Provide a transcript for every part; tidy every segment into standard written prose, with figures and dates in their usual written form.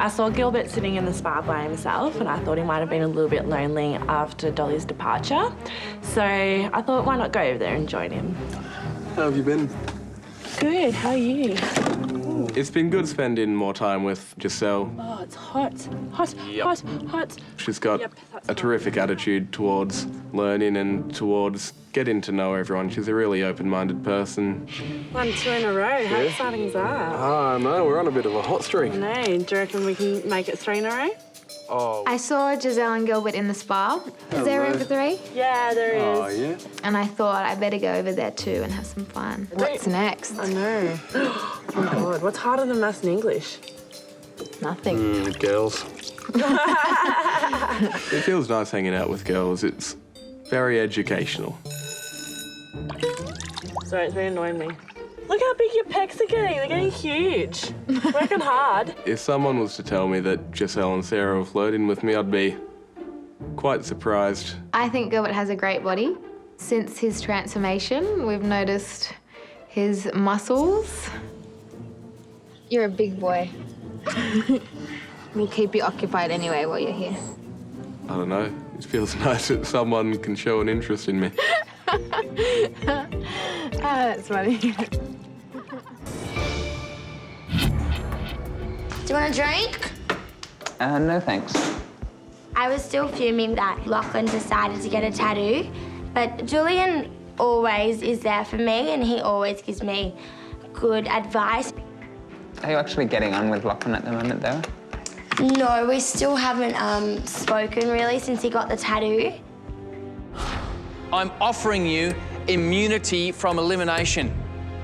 I saw Gilbert sitting in the spa by himself and I thought he might have been a little bit lonely after Dolly's departure. So I thought, why not go over there and join him? How have you been? Good, how are you? It's been good spending more time with Giselle. Oh, it's hot. Yep. Hot. She's got a terrific attitude towards learning and towards getting to know everyone. She's a really open-minded person. 1, 2 in a row. How exciting is that? Oh, no, we're on a bit of a hot streak. No, do you reckon we can make it 3 in a row? Oh. I saw Giselle and Gilbert in the spa. Is there room for 3? Yeah, there is. Oh, yeah? And I thought I better go over there too and have some fun. What's next? I know. Oh, my God. What's harder than maths and English? Nothing. Girls. It feels nice hanging out with girls. It's very educational. Sorry, it's really annoying me. Look how big your pecs are getting. They're getting huge. Working hard. If someone was to tell me that Giselle and Sarah were flirting with me, I'd be quite surprised. I think Gilbert has a great body. Since his transformation, we've noticed his muscles. You're a big boy. We'll keep you occupied anyway while you're here. I don't know. It feels nice that someone can show an interest in me. That's funny. Do you want a drink? No, thanks. I was still fuming that Lachlan decided to get a tattoo, but Julian always is there for me and he always gives me good advice. Are you actually getting on with Lachlan at the moment, though? No, we still haven't spoken really since he got the tattoo. I'm offering you immunity from elimination.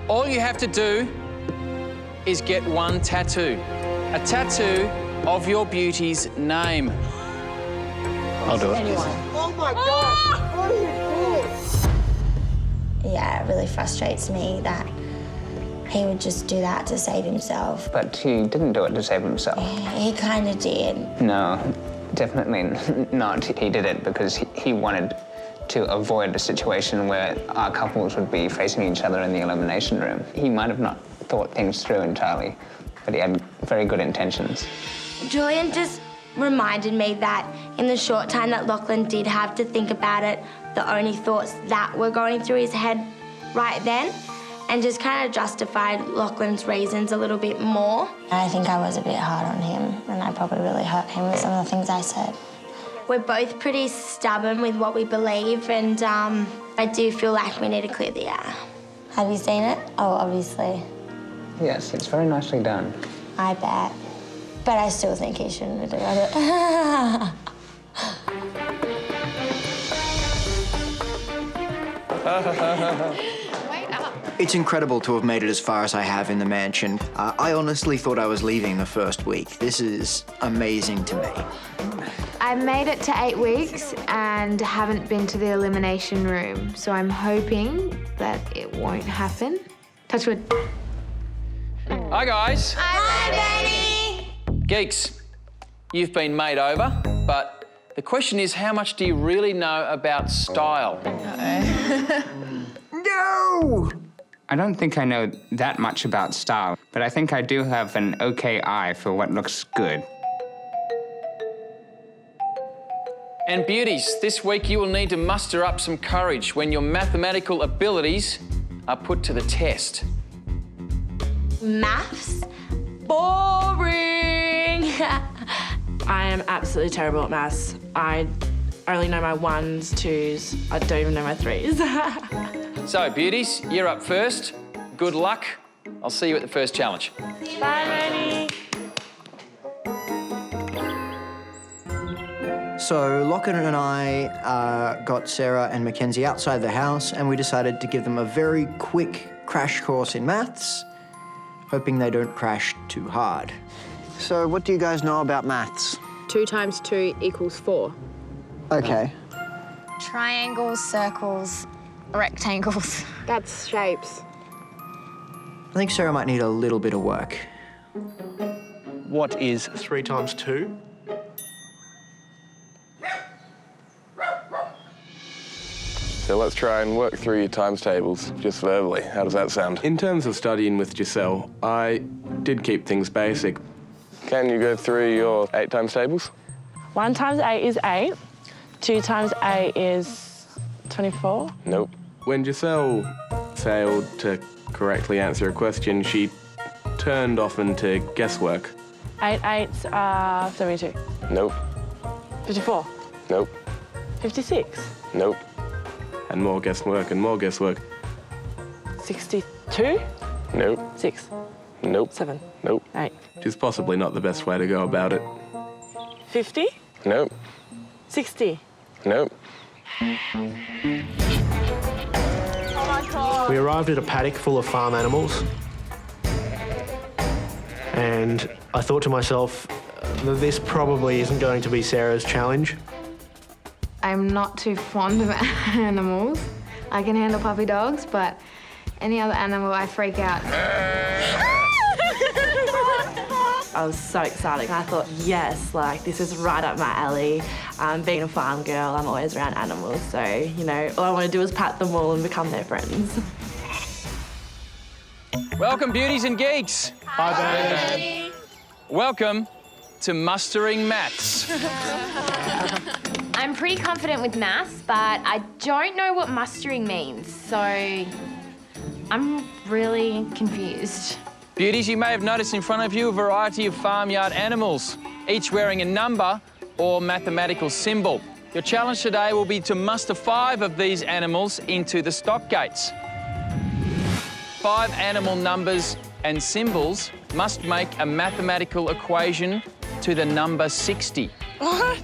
All you have to do is get 1 tattoo. A tattoo of your beauty's name. I'll do it. Oh my God! What are you doing? Yeah, it really frustrates me that he would just do that to save himself. But he didn't do it to save himself. He kind of did. No, definitely not. He did it because he wanted to avoid a situation where our couples would be facing each other in the elimination room. He might have not thought things through entirely, but he had very good intentions. Julian just reminded me that in the short time that Lachlan did have to think about it, the only thoughts that were going through his head right then, and just kind of justified Lachlan's reasons a little bit more. I think I was a bit hard on him, and I probably really hurt him with some of the things I said. We're both pretty stubborn with what we believe, and I do feel like we need to clear the air. Have you seen it? Oh, obviously. Yes, it's very nicely done. I bet. But I still think he shouldn't have done it. It's incredible to have made it as far as I have in the mansion. I honestly thought I was leaving the first week. This is amazing to me. I made it to 8 weeks and haven't been to the elimination room, so I'm hoping that it won't happen. Touch wood. Hi, guys. Hi, Benny! Geeks, you've been made over, but the question is, how much do you really know about style? No! I don't think I know that much about style, but I think I do have an okay eye for what looks good. And beauties, this week you will need to muster up some courage when your mathematical abilities are put to the test. Maths? Boring! I am absolutely terrible at maths. I only know my 1s, 2s. I don't even know my 3s. So, beauties, you're up first. Good luck. I'll see you at the first challenge. Bye, Benny. So Lachlan and I got Sarah and Mackenzie outside the house and we decided to give them a very quick crash course in maths, hoping they don't crash too hard. So what do you guys know about maths? 2 times 2 equals 4. Okay. Triangles, circles, rectangles. That's shapes. I think Sarah might need a little bit of work. What is 3 times 2? So let's try and work through your times tables, just verbally. How does that sound? In terms of studying with Giselle, I did keep things basic. Can you go through your 8 times tables? 1 times 8 is 8. 2 times 8 is 24. Nope. When Giselle failed to correctly answer a question, she turned off into guesswork. 8 8s are 72. Nope. 54. Nope. 56. Nope. And more guesswork and more guesswork. 62. Nope. 6. Nope. 7. Nope. 8. Which is possibly not the best way to go about it. 50. Nope. 60. Nope. We arrived at a paddock full of farm animals, and I thought to myself that this probably isn't going to be Sarah's challenge. I'm not too fond of animals. I can handle puppy dogs, but any other animal, I freak out. I was so excited. I thought, yes, like, this is right up my alley. Being a farm girl, I'm always around animals, so, you know, all I want to do is pat them all and become their friends. Welcome, beauties and geeks. Hi, babe. Welcome to Mustering Maths. I'm pretty confident with maths, but I don't know what mustering means, so I'm really confused. Beauties, you may have noticed in front of you a variety of farmyard animals, each wearing a number or mathematical symbol. Your challenge today will be to muster 5 of these animals into the stock gates. 5 animal numbers and symbols must make a mathematical equation to the number 60. What?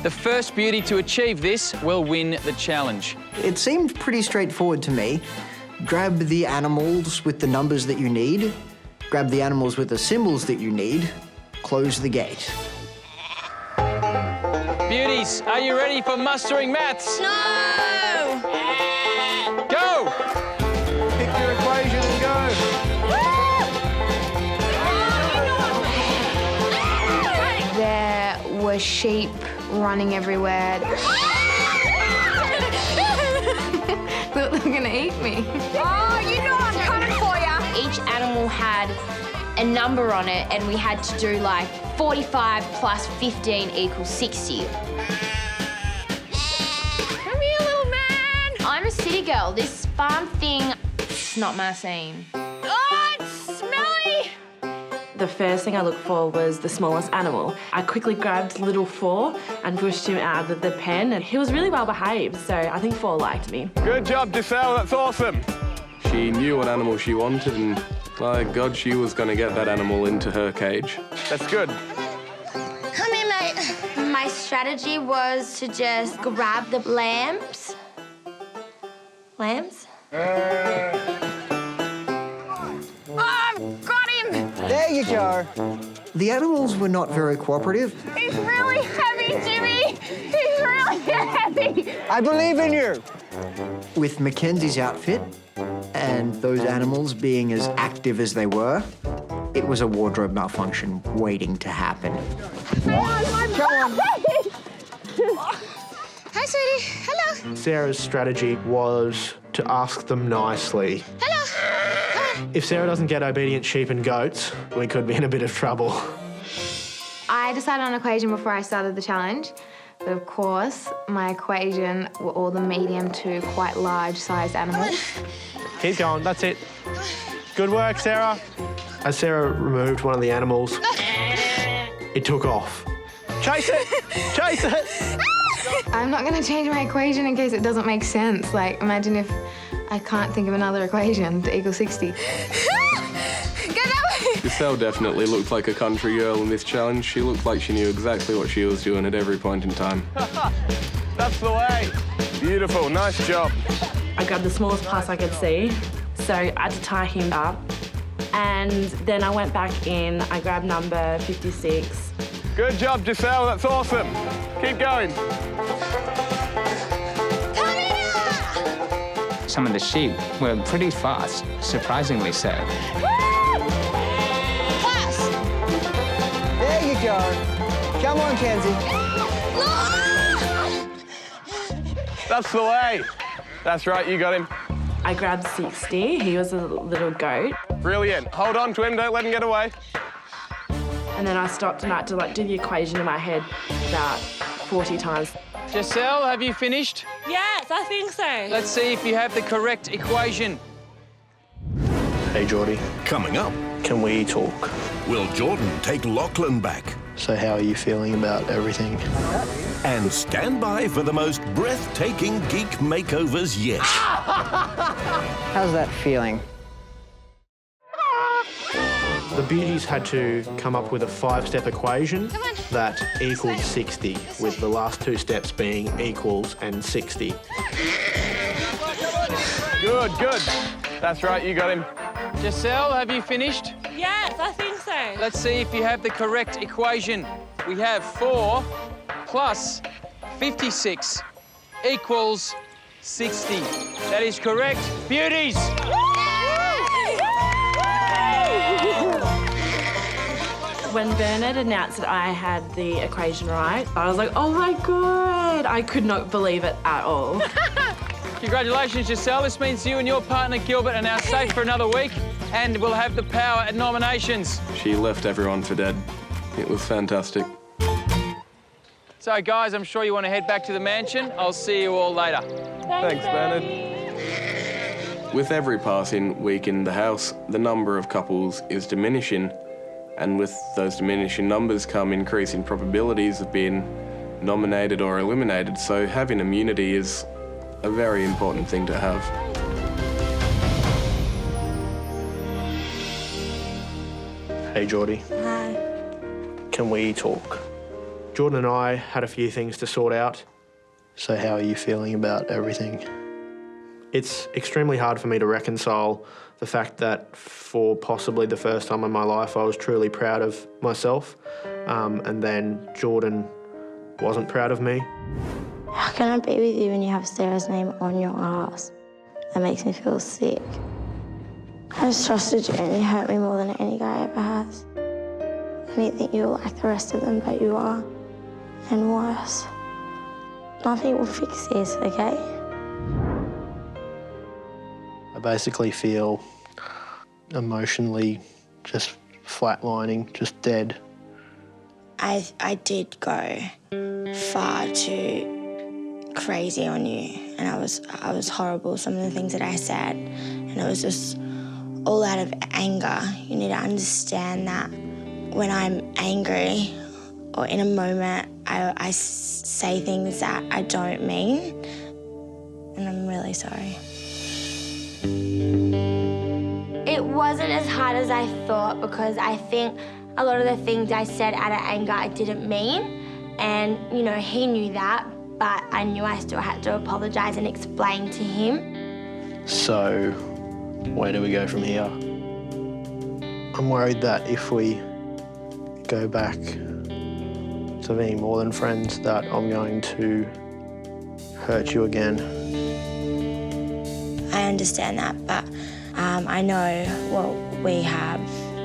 The first beauty to achieve this will win the challenge. It seemed pretty straightforward to me. Grab the animals with the numbers that you need, grab the animals with the symbols that you need, close the gate. Beauties, are you ready for Mustering Maths? No! Go! Pick your equation and go. There were sheep running everywhere. Thought they were gonna eat me. Oh, you know I'm coming for you. Each animal had a number on it, and we had to do like 45 plus 15 equals 60. Come here, little man. I'm a city girl. This farm thing, it's not my scene. Oh, it's smelly. The first thing I looked for was the smallest animal. I quickly grabbed little 4 and pushed him out of the pen, and he was really well behaved, so I think 4 liked me. Good job, Giselle. That's awesome. She knew what animal she wanted, and by God, she was going to get that animal into her cage. That's good. Come here, mate. My strategy was to just grab the lambs. Lambs? Got him. There you go. The animals were not very cooperative. He's really heavy, Jimmy. He's really heavy. I believe in you. With Mackenzie's outfit and those animals being as active as they were, it was a wardrobe malfunction waiting to happen. Hi, sweetie. Hello. Sarah's strategy was to ask them nicely. Hello. If Sarah doesn't get obedient sheep and goats, we could be in a bit of trouble. I decided on an equation before I started the challenge, but of course, my equation were all the medium to quite large-sized animals. Keep going, that's it. Good work, Sarah. As Sarah removed one of the animals, it took off. Chase it! Chase it! I'm not going to change my equation in case it doesn't make sense. Like, imagine if I can't think of another equation to equal 60. Giselle definitely looked like a country girl in this challenge. She looked like she knew exactly what she was doing at every point in time. That's the way. Beautiful, nice job. I grabbed the smallest pass I could see, so I had to tie him up. And then I went back in, I grabbed number 56. Good job, Giselle. That's awesome. Keep going. Some of the sheep were pretty fast, surprisingly so. There you go. Come on, Kenzie. That's the way. That's right, you got him. I grabbed 60, he was a little goat. Brilliant. Hold on to him, don't let him get away. And then I stopped and I had to like do the equation in my head about 40 times. Giselle, have you finished? Yes, I think so. Let's see if you have the correct equation. Hey, Geordie. Coming up, Can we talk? will Jordan take Lachlan back? So how are you feeling about everything? And stand by for the most breathtaking geek makeovers yet. How's that feeling? The beauties had to come up with a 5-step equation that equals 60, with the last 2 steps being equals and 60. Good, good. That's right, you got him. Giselle, have you finished? Yes, I think so. Let's see if you have the correct equation. We have 4 plus 56 equals 60. That is correct. Beauties! When Bernard announced that I had the equation right, I was like, oh my God. I could not believe it at all. Congratulations, Giselle. This means you and your partner, Gilbert, are now safe for another week and will have the power at nominations. She left everyone for dead. It was fantastic. So, guys, I'm sure you want to head back to the mansion. I'll see you all later. Thanks, Bernard. With every passing week in the house, the number of couples is diminishing. And with those diminishing numbers come increasing probabilities of being nominated or eliminated, so having immunity is a very important thing to have. Hey, Geordie. Hi. Can we talk? Jordan and I had a few things to sort out. So how are you feeling about everything? It's extremely hard for me to reconcile the fact that for possibly the first time in my life I was truly proud of myself, and then Jordan wasn't proud of me. How can I be with you when you have Sarah's name on your ass? That makes me feel sick. I just trusted you and you hurt me more than any guy ever has. I didn't think you were like the rest of them, but you are. And worse. Nothing will fix this, okay? I basically feel emotionally just flatlining, just dead. I did go far too crazy on you, and I was horrible, some of the things that I said, and it was just all out of anger. You need to understand that when I'm angry or in a moment, I say things that I don't mean, and I'm really sorry. It wasn't as hard as I thought, because I think a lot of the things I said out of anger I didn't mean, and, you know, he knew that, but I knew I still had to apologise and explain to him. So, where do we go from here? I'm worried that if we go back to being more than friends, that I'm going to hurt you again. I understand that, but I know what we have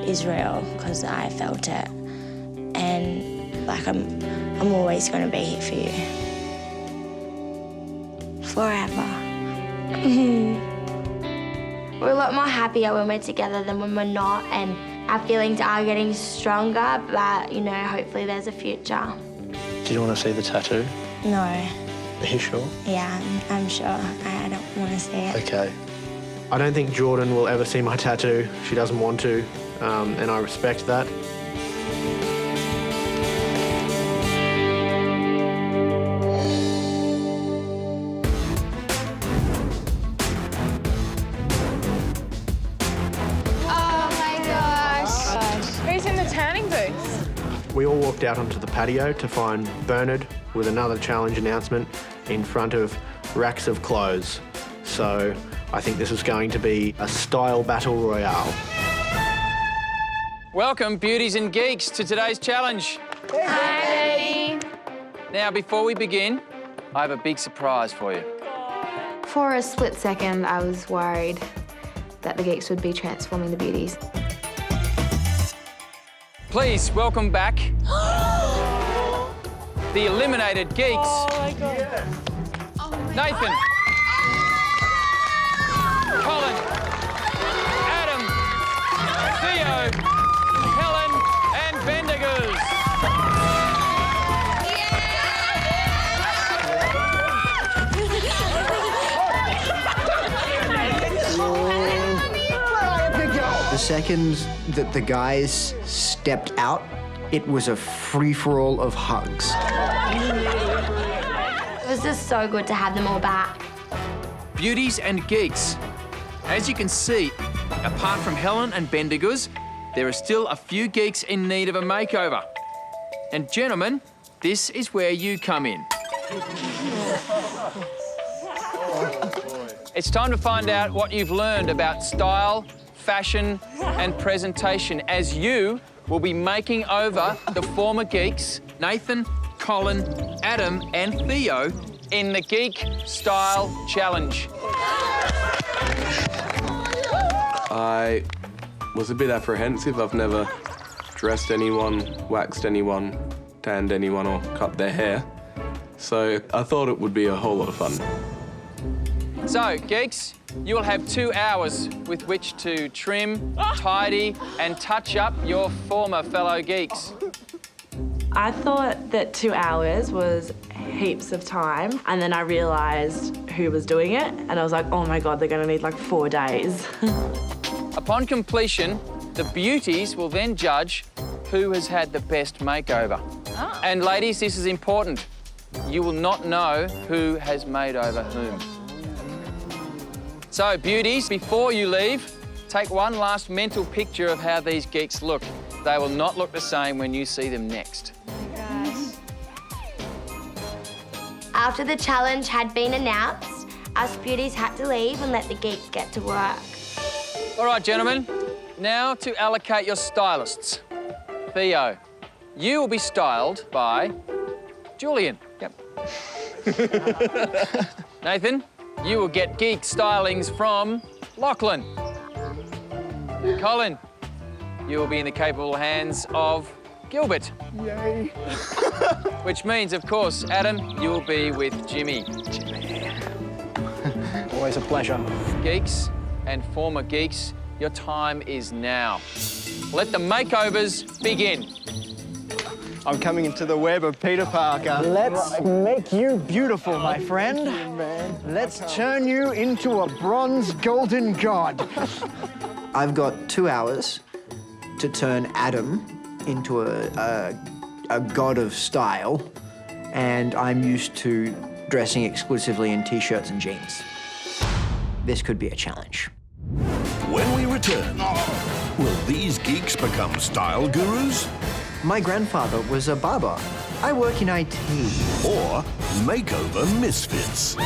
is real, because I felt it. And, like, I'm always going to be here for you. Forever. We're a lot more happier when we're together than when we're not, and our feelings are getting stronger, but, you know, hopefully there's a future. Do you want to see the tattoo? No. Are you sure? Yeah, I'm sure. I don't want to see it. Okay. I don't think Jordan will ever see my tattoo. She doesn't want to, and I respect that. Who's in the turning booth? We all walked out onto the patio to find Bernard with another challenge announcement in front of racks of clothes. So I think this is going to be a style battle royale. Welcome, beauties and geeks, to today's challenge. Hi. Now, before we begin, I have a big surprise for you. For a split second, I was worried that the geeks would be transforming the beauties. Please welcome back the eliminated geeks. Oh my God. Nathan, Colin, Adam, Theo, Helen, and Bendigo. second that the guys stepped out, it was a free-for-all of hugs. It was just so good to have them all back. Beauties and geeks. As you can see, apart from Helen and Bendiguz, there are still a few geeks in need of a makeover. And gentlemen, this is where you come in. It's time to find out what you've learned about style, fashion, and presentation as you will be making over the former geeks, Nathan, Colin, Adam, and Theo, in the Geek Style Challenge. I was a bit apprehensive. I've never dressed anyone, waxed anyone, tanned anyone, or cut their hair. So I thought it would be a whole lot of fun. So, geeks, you will have 2 hours with which to trim, tidy, and touch up your former fellow geeks. I thought that 2 hours was heaps of time, and then I realised who was doing it, and I was like, oh my God, they're gonna need like 4 days. Upon completion, the beauties will then judge who has had the best makeover. Oh. And ladies, this is important. You will not know who has made over whom. So, beauties, before you leave, take one last mental picture of how these geeks look. They will not look the same when you see them next. After the challenge had been announced, us beauties had to leave and let the geeks get to work. All right, gentlemen, now to allocate your stylists. Theo, you will be styled by Julian. Yep. Nathan, you will get geek stylings from Lachlan. Colin, you will be in the capable hands of Gilbert. Yay. Which means, of course, Adam, you will be with Jimmy. Always a pleasure. Geeks and former geeks, your time is now. Let the makeovers begin. I'm coming into the web of Peter Parker. Let's make you beautiful, my friend. Let's turn you into a bronze golden god. I've got 2 hours to turn Adam into a god of style, and I'm used to dressing exclusively in t-shirts and jeans. This could be a challenge. When we return, will these geeks become style gurus? My grandfather was a barber. I work in IT. Or makeover misfits?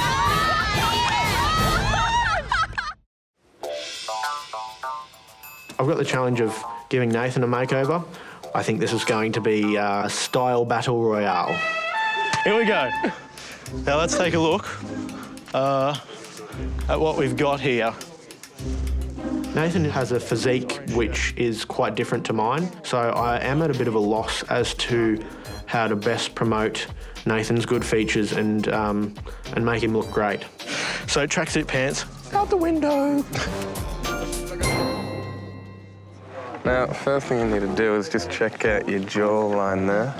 I've got the challenge of giving Nathan a makeover. I think this is going to be a style battle royale. Here we go. Now let's take a look at what we've got here. Nathan has a physique which is quite different to mine, so I am at a bit of a loss as to how to best promote Nathan's good features and make him look great. So tracksuit pants, out the window. Now, first thing you need to do is just check out your jawline there.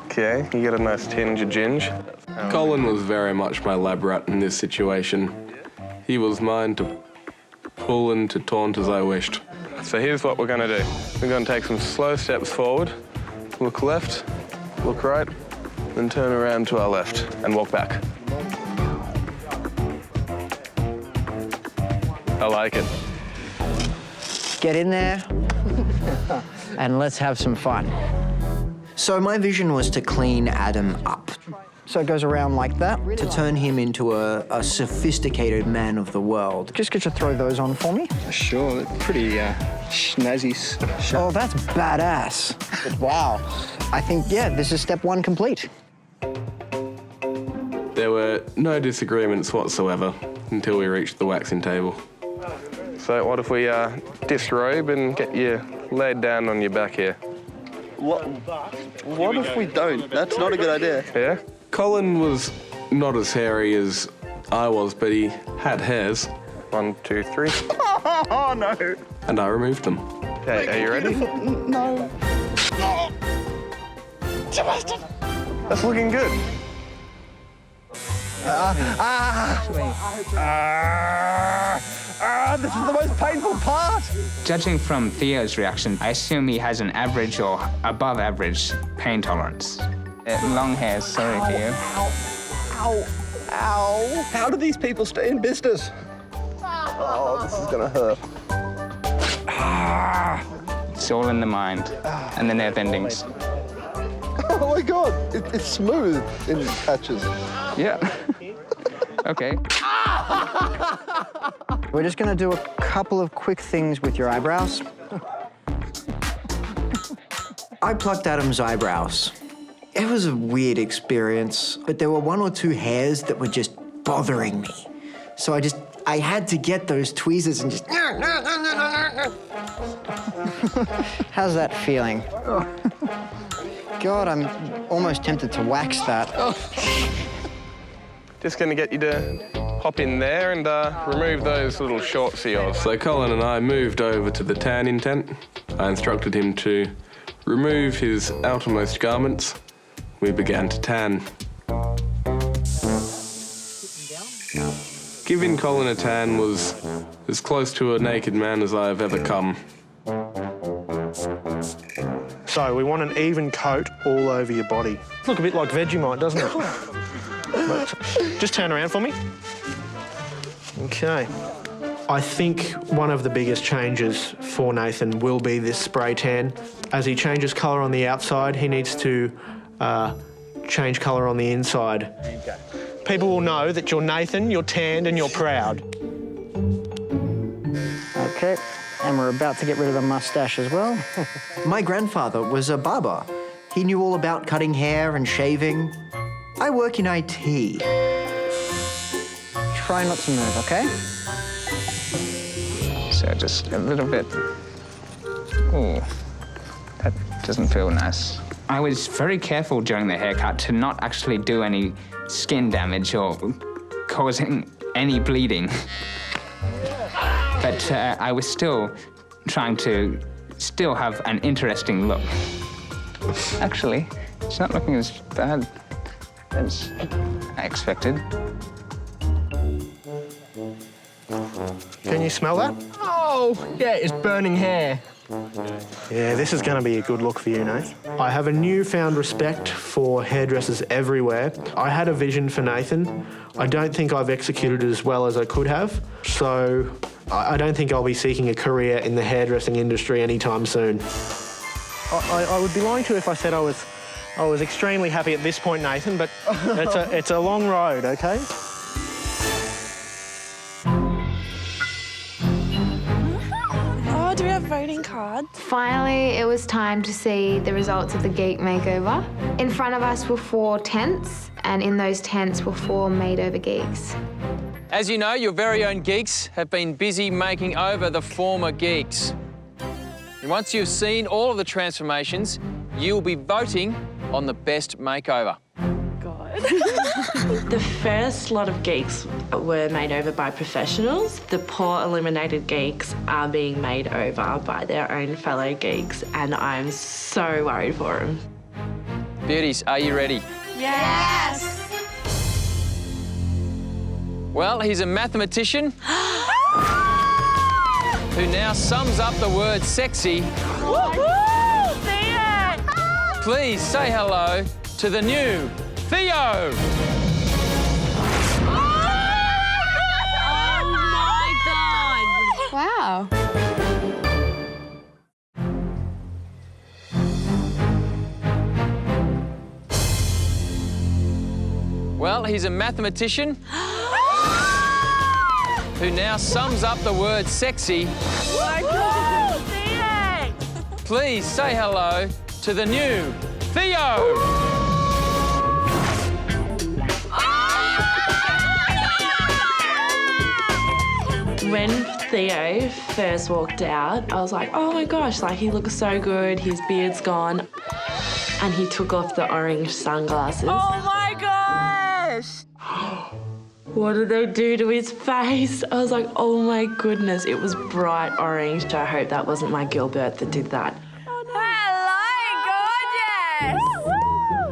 Okay, you got a nice tinge of ginge. Colin was very much my lab rat in this situation. He was mine to pull and to taunt as I wished. So here's what we're gonna do. We're gonna take some slow steps forward, look left, look right, then turn around to our left and walk back. I like it. Get in there and let's have some fun. So my vision was to clean Adam up. So it goes around like that to turn him into a sophisticated man of the world. Just get you to throw those on for me. Sure, pretty snazzy. Oh, that's badass. Wow. I think, yeah, this is step 1 complete. There were no disagreements whatsoever until we reached the waxing table. So what if we disrobe and get you laid down on your back here? What if we don't? That's not a good idea. Yeah? Colin was not as hairy as I was, but he had hairs. 1, 2, 3. Oh, no. And I removed them. Okay, are you ready? No. Sebastian! That's looking good. This is the most painful part. Judging from Theo's reaction, I assume he has an average or above average pain tolerance. Long hair, sorry, Theo. Ow. Ow. How do these people stay in business? Oh, this is gonna hurt. It's all in the mind and the nerve endings. Oh my God, it's smooth in patches. Yeah. Okay. We're just going to do a couple of quick things with your eyebrows. I plucked Adam's eyebrows. It was a weird experience, but there were 1 or 2 hairs that were just bothering me. So I had to get those tweezers and just... How's that feeling? God, I'm almost tempted to wax that. Just going to get you to hop in there and remove those little shorts of yours. So Colin and I moved over to the tanning tent. I instructed him to remove his outermost garments. We began to tan. Giving Colin a tan was as close to a naked man as I have ever come. So we want an even coat all over your body. Look a bit like Vegemite, doesn't it? But just turn around for me. Okay. I think one of the biggest changes for Nathan will be this spray tan. As he changes colour on the outside, he needs to change colour on the inside. People will know that you're Nathan, you're tanned and you're proud. Okay, and we're about to get rid of the mustache as well. My grandfather was a barber. He knew all about cutting hair and shaving. I work in IT. Try not to move, okay? So just a little bit. Ooh, that doesn't feel nice. I was very careful during the haircut to not actually do any skin damage or causing any bleeding. But I was still trying to still have an interesting look. Actually, it's not looking as bad as I expected. Can you smell that? Oh, yeah, it's burning hair. Yeah, this is going to be a good look for you, Nate. I have a newfound respect for hairdressers everywhere. I had a vision for Nathan. I don't think I've executed it as well as I could have, so I don't think I'll be seeking a career in the hairdressing industry anytime soon. I would be lying to you if I said I was extremely happy at this point, Nathan, but it's a long road, okay? Oh, do we have voting cards? Finally, it was time to see the results of the Geek Makeover. In front of us were 4 tents, and in those tents were 4 made-over geeks. As you know, your very own geeks have been busy making over the former geeks. And once you've seen all of the transformations, you'll be voting on the best makeover. God. The first lot of geeks were made over by professionals. The poor eliminated geeks are being made over by their own fellow geeks, and I'm so worried for them. Beauties, are you ready? Yes! Well, he's a mathematician who now sums up the word sexy. Please say hello to the new Theo. Oh my God! Wow. Well, he's a mathematician who now sums up the word sexy. Please say hello to the new Theo. When Theo first walked out, I was like, oh my gosh, like he looks so good, his beard's gone. And he took off the orange sunglasses. Oh my gosh! What did they do to his face? I was like, oh my goodness, it was bright orange. I hope that wasn't my Gilbert that did that. Hello,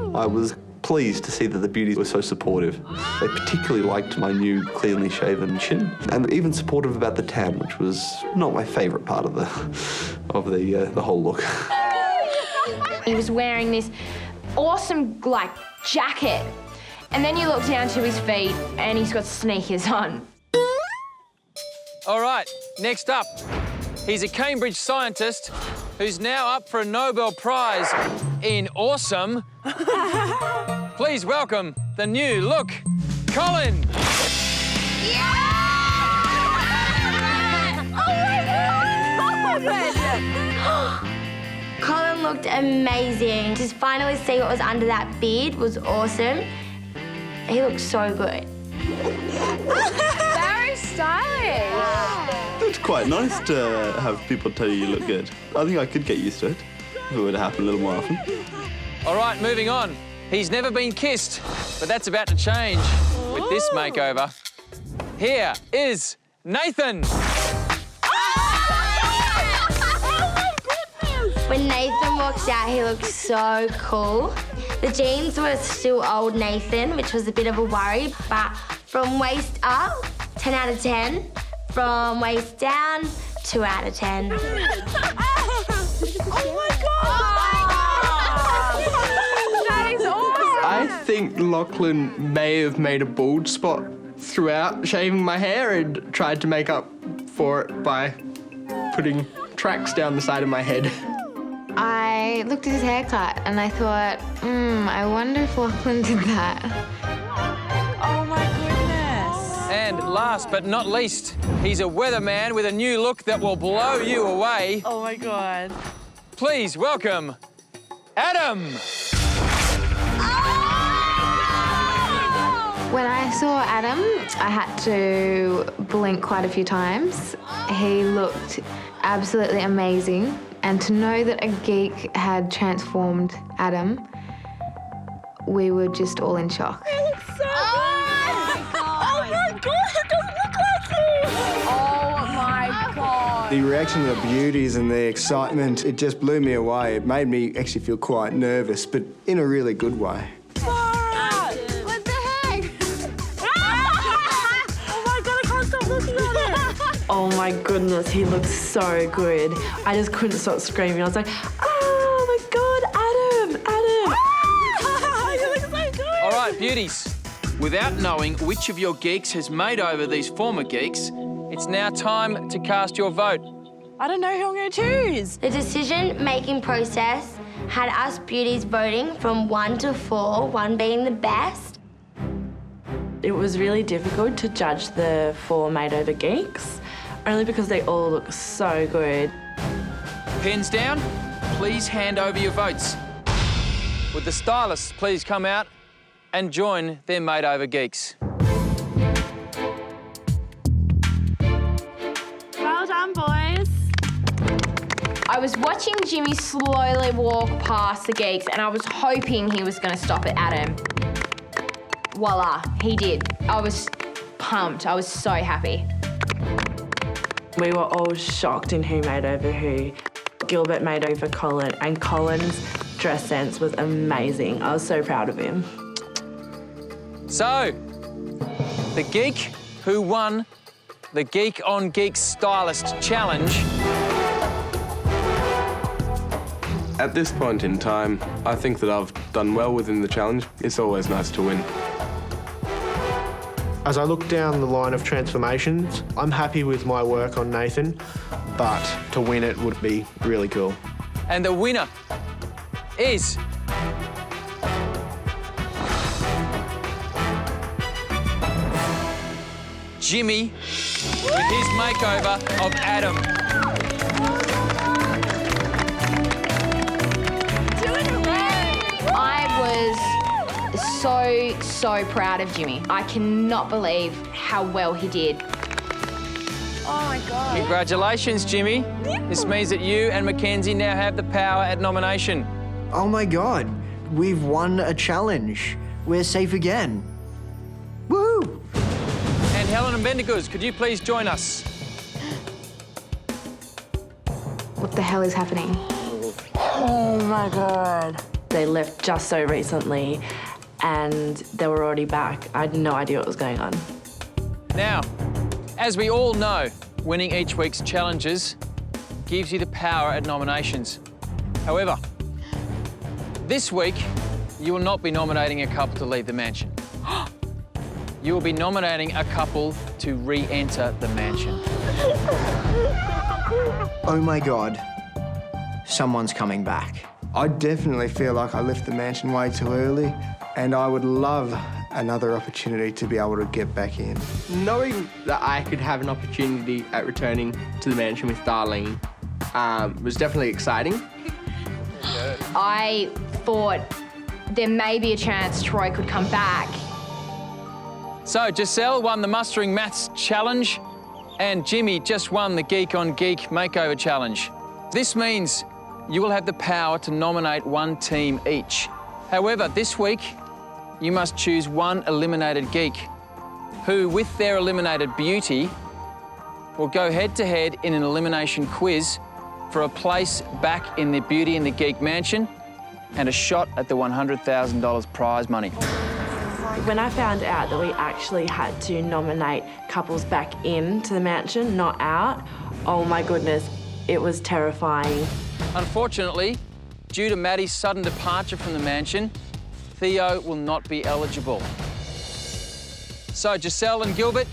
gorgeous! I was pleased to see that the beauties were so supportive. They particularly liked my new cleanly shaven chin, and even supportive about the tan, which was not my favourite part of the whole look. He was wearing this awesome, like, jacket. And then you look down to his feet and he's got sneakers on. All right, next up, he's a Cambridge scientist who's now up for a Nobel Prize in awesome. Please welcome the new look, Colin. Colin looked amazing. To finally see what was under that beard was awesome. He looked so good. Very stylish. It's quite nice to have people tell you look good. I think I could get used to it if it were to happen a little more often. All right, moving on. He's never been kissed, but that's about to change with this makeover. Here is Nathan. When Nathan walks out, he looks so cool. The jeans were still old Nathan, which was a bit of a worry, but from waist up, 10 out of 10. From waist down, 2 out of 10. Oh my God! That is awesome. I think Lachlan may have made a bald spot throughout shaving my hair and tried to make up for it by putting tracks down the side of my head. I looked at his haircut and I thought, I wonder if Lachlan did that. Oh my goodness. And last but not least, he's a weatherman with a new look that will blow you away. Oh my God. Please welcome Adam. When I saw Adam, I had to blink quite a few times. He looked absolutely amazing. And to know that a geek had transformed Adam, we were just all in shock. It looks so good. Oh my God, it doesn't look like him. Oh my God. The reaction of the beauties and the excitement, it just blew me away. It made me actually feel quite nervous, but in a really good way. What the heck? Oh my God, I can't stop looking at it. Oh my goodness, he looks so good. I just couldn't stop screaming. I was like, oh my God, Adam! You look so good. All right, beauties. Without knowing which of your geeks has made over these former geeks, it's now time to cast your vote. I don't know who I'm going to choose. The decision-making process had us beauties voting from 1 to 4, 1 being the best. It was really difficult to judge the 4 made-over geeks, only because they all look so good. Pens down, please hand over your votes. Would the stylists please come out and join their made-over geeks? Well done, boys. I was watching Jimmy slowly walk past the geeks and I was hoping he was going to stop at Adam. Voila, he did. I was pumped. I was so happy. We were all shocked in who made over who. Gilbert made over Colin, and Colin's dress sense was amazing. I was so proud of him. So, the geek who won the Geek on Geeks Stylist Challenge. At this point in time, I think that I've done well within the challenge. It's always nice to win. As I look down the line of transformations, I'm happy with my work on Nathan, but to win it would be really cool. And the winner is... Jimmy with his makeover of Adam. I was so proud of Jimmy. I cannot believe how well he did. Oh my God. Congratulations, Jimmy. This means that you and Mackenzie now have the power at nomination. Oh my God, we've won a challenge. We're safe again. Woohoo! And Helen and Bendiguz, could you please join us? What the hell is happening? Oh my God. They left just so recently, and they were already back. I had no idea what was going on. Now, as we all know, winning each week's challenges gives you the power at nominations. However, this week, you will not be nominating a couple to leave the mansion. You will be nominating a couple to re-enter the mansion. Oh my God, someone's coming back. I definitely feel like I left the mansion way too early, and I would love another opportunity to be able to get back in. Knowing that I could have an opportunity at returning to the mansion with Darlene was definitely exciting. I thought there may be a chance Troy could come back. So Giselle won the Mustering Maths Challenge and Jimmy just won the Geek on Geek Makeover Challenge. This means you will have the power to nominate one team each. However, this week, you must choose one eliminated geek who, with their eliminated beauty, will go head-to-head in an elimination quiz for a place back in the Beauty and the Geek mansion and a shot at the $100,000 prize money. When I found out that we actually had to nominate couples back into the mansion, not out, oh my goodness, it was terrifying. Unfortunately, due to Maddie's sudden departure from the mansion, Theo will not be eligible. So Giselle and Gilbert,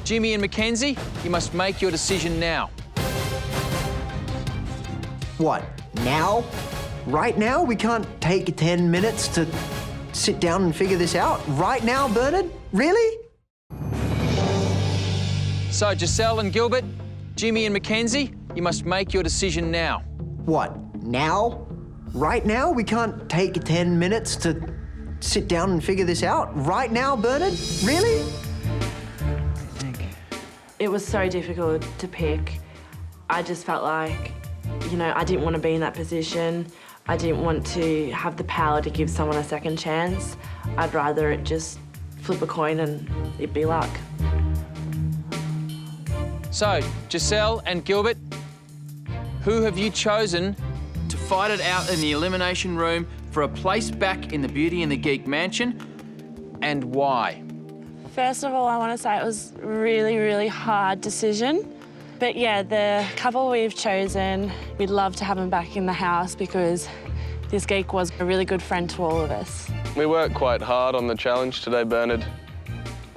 Jimmy and Mackenzie, you must make your decision now. What, now? Right now? We can't take 10 minutes to sit down and figure this out? Right now, Bernard? Really? So Giselle and Gilbert, Jimmy and Mackenzie, you must make your decision now. What, now? Right now? We can't take 10 minutes to sit down and figure this out? Right now, Bernard? Really? It was so difficult to pick. I just felt like, you know, I didn't want to be in that position. I didn't want to have the power to give someone a second chance. I'd rather it just flip a coin and it'd be luck. So, Giselle and Gilbert, who have you chosen to fight it out in the Elimination Room for a place back in the Beauty and the Geek mansion, and why? First of all, I want to say it was a really, really hard decision. But yeah, the couple we've chosen, we'd love to have them back in the house because this geek was a really good friend to all of us. We worked quite hard on the challenge today, Bernard,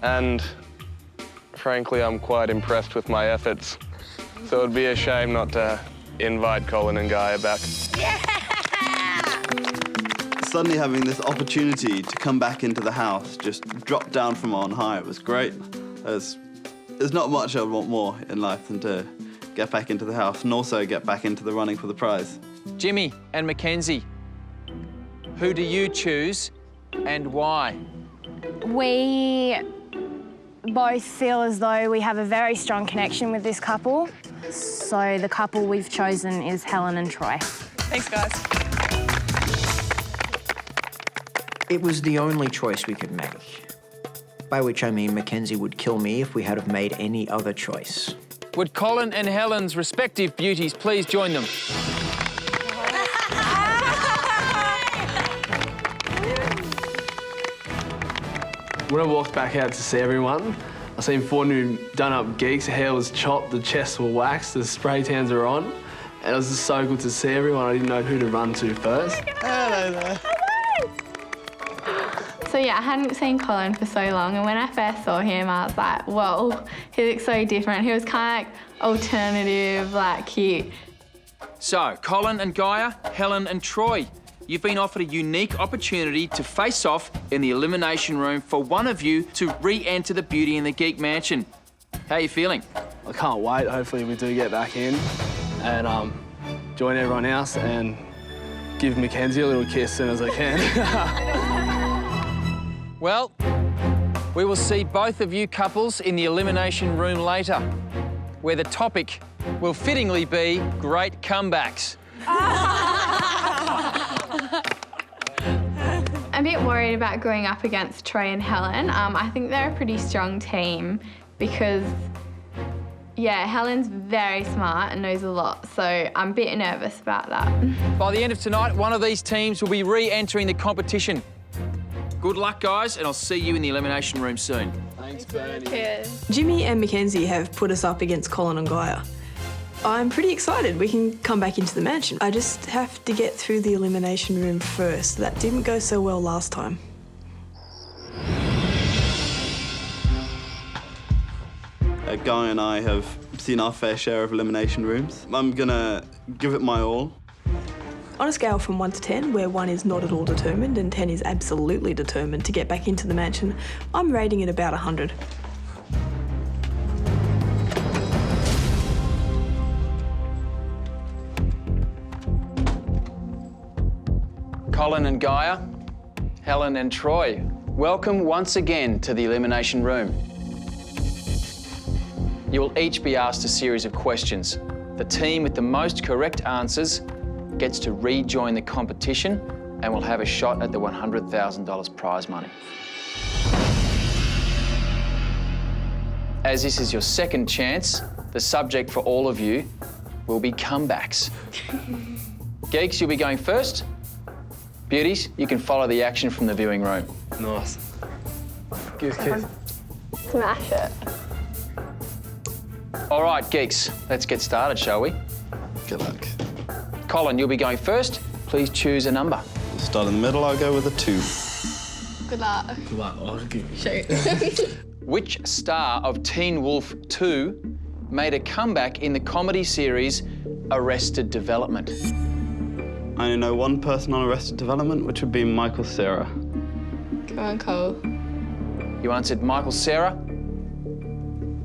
and frankly, I'm quite impressed with my efforts. So it'd be a shame not to invite Colin and Gaia back. Suddenly having this opportunity to come back into the house, just drop down from on high, it was great. There's not much I would want more in life than to get back into the house and also get back into the running for the prize. Jimmy and Mackenzie, who do you choose and why? We both feel as though we have a very strong connection with this couple. So the couple we've chosen is Helen and Troy. Thanks, guys. It was the only choice we could make. By which I mean Mackenzie would kill me if we had have made any other choice. Would Colin and Helen's respective beauties please join them? When I walked back out to see everyone, I seen 4 new done-up geeks. The hair was chopped, the chests were waxed, the spray tans were on. And it was just so good to see everyone. I didn't know who to run to first. Hello there. So yeah, I hadn't seen Colin for so long, and when I first saw him, I was like, whoa, he looks so different. He was kind of like alternative, like cute. So, Colin and Gaia, Helen and Troy, you've been offered a unique opportunity to face off in the Elimination Room for one of you to re-enter the Beauty and the Geek mansion. How are you feeling? I can't wait. Hopefully we do get back in and join everyone else and give Mackenzie a little kiss as soon as I can. Well, we will see both of you couples in the Elimination Room later, where the topic will fittingly be great comebacks. I'm a bit worried about going up against Troy and Helen. I think they're a pretty strong team because, yeah, Helen's very smart and knows a lot, so I'm a bit nervous about that. By the end of tonight, one of these teams will be re-entering the competition. Good luck, guys, and I'll see you in the Elimination Room soon. Thanks, Bernie. Jimmy and Mackenzie have put us up against Colin and Gaia. I'm pretty excited we can come back into the mansion. I just have to get through the Elimination Room first. That didn't go so well last time. Guy and I have seen our fair share of elimination rooms. I'm gonna give it my all. On a scale from 1 to 10, where 1 is not at all determined and 10 is absolutely determined to get back into the mansion, I'm rating it about 100. Colin and Gaia, Helen and Troy, welcome once again to the Elimination Room. You will each be asked a series of questions. The team with the most correct answers gets to rejoin the competition and will have a shot at the $100,000 prize money. As this is your second chance, the subject for all of you will be comebacks. Geeks, you'll be going first. Beauties, you can follow the action from the viewing room. Nice. Give us a kiss. Smash it. All right, Geeks, let's get started, shall we? Good luck. Colin, you'll be going first. Please choose a number. We'll start in the middle, I'll go with a 2. Good luck. Good luck. I'll give you. Shoot. Which star of Teen Wolf 2 made a comeback in the comedy series Arrested Development? I only know one person on Arrested Development, which would be Michael Cera. Come on, Cole. You answered Michael Cera.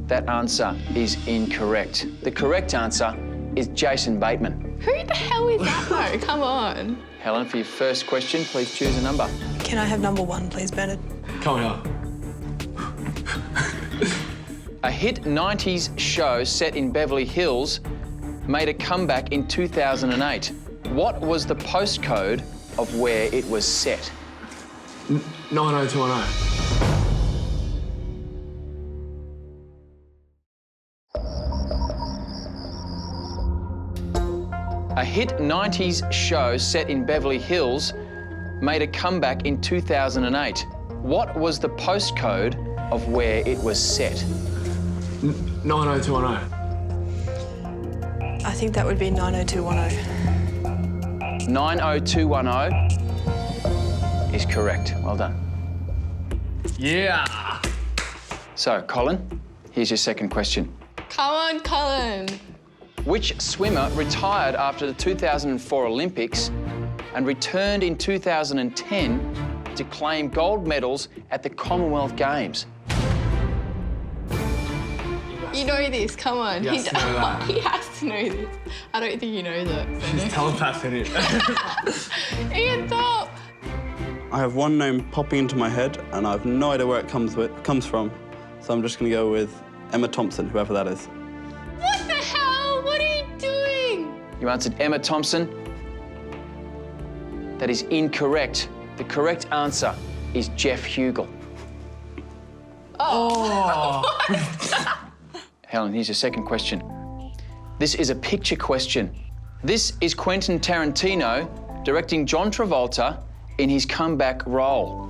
That answer is incorrect. The correct answer is Jason Bateman. Who the hell is that though? Come on. Helen, for your first question, please choose a number. Can I have number 1, please, Bernard? Come on. A hit 90s show set in Beverly Hills made a comeback in 2008. What was the postcode of where it was set? 90210. A hit 90s show set in Beverly Hills made a comeback in 2008. What was the postcode of where it was set? 90210. I think that would be 90210. 90210 is correct. Well done. Yeah. So, Colin, here's your second question. Come on, Colin. Which swimmer retired after the 2004 Olympics and returned in 2010 to claim gold medals at the Commonwealth Games? You know this, come on. He has to know that. He has to know this. I don't think he knows it. She's telepathing it. Ian, stop. I have one name popping into my head, and I have no idea where it comes from. So I'm just going to go with Emma Thompson, whoever that is. What the hell? What are you doing? You answered Emma Thompson. That is incorrect. The correct answer is Jeff Hugel. Oh. Helen, here's your second question. This is a picture question. This is Quentin Tarantino directing John Travolta in his comeback role.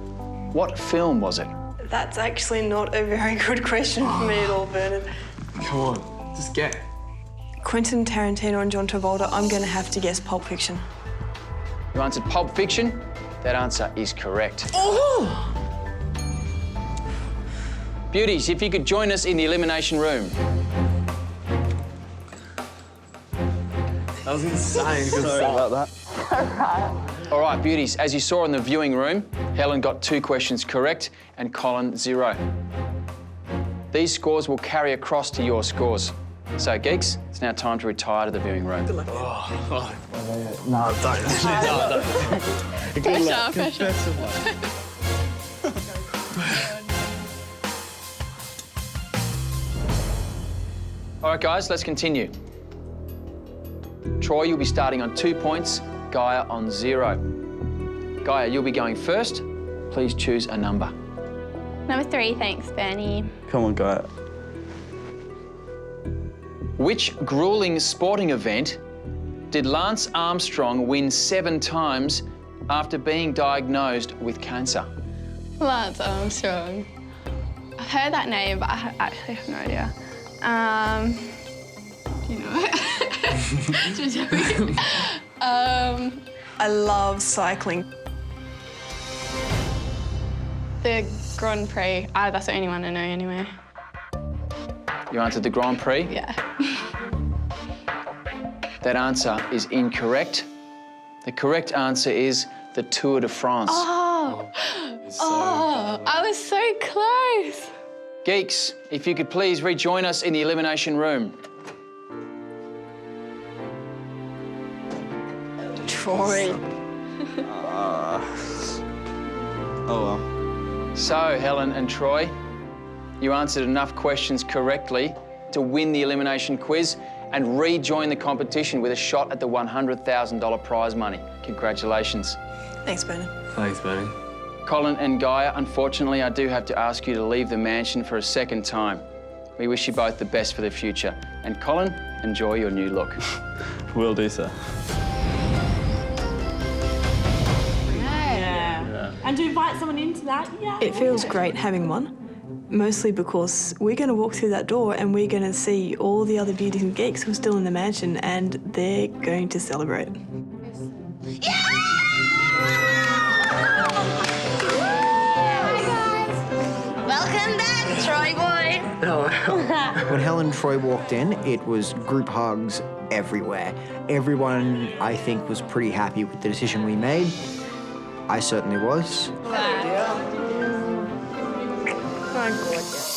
What film was it? That's actually not a very good question for me at all, Bernard. Come on, just get. Quentin Tarantino and John Travolta, I'm going to have to guess Pulp Fiction. You answered Pulp Fiction. That answer is correct. Oh! Beauties, if you could join us in the Elimination Room. That was insane. Good Sorry stuff. about that. All right, Beauties, as you saw in the viewing room, Helen got 2 questions correct and Colin 0. These scores will carry across to your scores. So, Geeks, it's now time to retire to the viewing room. Good luck. No, don't. Pressure. All right, guys, let's continue. Troy, you'll be starting on 2 points, Gaia on 0. Gaia, you'll be going first. Please choose a number. Number 3, thanks, Bernie. Come on, Gaia. Which grueling sporting event did Lance Armstrong win 7 times after being diagnosed with cancer? Lance Armstrong. I've heard that name, but I actually have no idea. Do you know it? I love cycling. The Grand Prix. That's the only one I know anyway. You answered the Grand Prix? Yeah. That answer is incorrect. The correct answer is the Tour de France. I was so close. Geeks, if you could please rejoin us in the Elimination Room. Troy. Oh well. So, Helen and Troy, you answered enough questions correctly to win the elimination quiz and rejoin the competition with a shot at the $100,000 prize money. Congratulations. Thanks, Bernard. Thanks, Benny. Colin and Gaia, unfortunately, I do have to ask you to leave the mansion for a second time. We wish you both the best for the future. And Colin, enjoy your new look. Will do, sir. Yeah. And to invite someone into that, yeah. It feels great having one, mostly because we're going to walk through that door and we're going to see all the other beauties and geeks who are still in the mansion, and they're going to celebrate. Welcome back, Troy boy. When Helen and Troy walked in, it was group hugs everywhere. Everyone, I think, was pretty happy with the decision we made. I certainly was. Wow. Oh, gorgeous.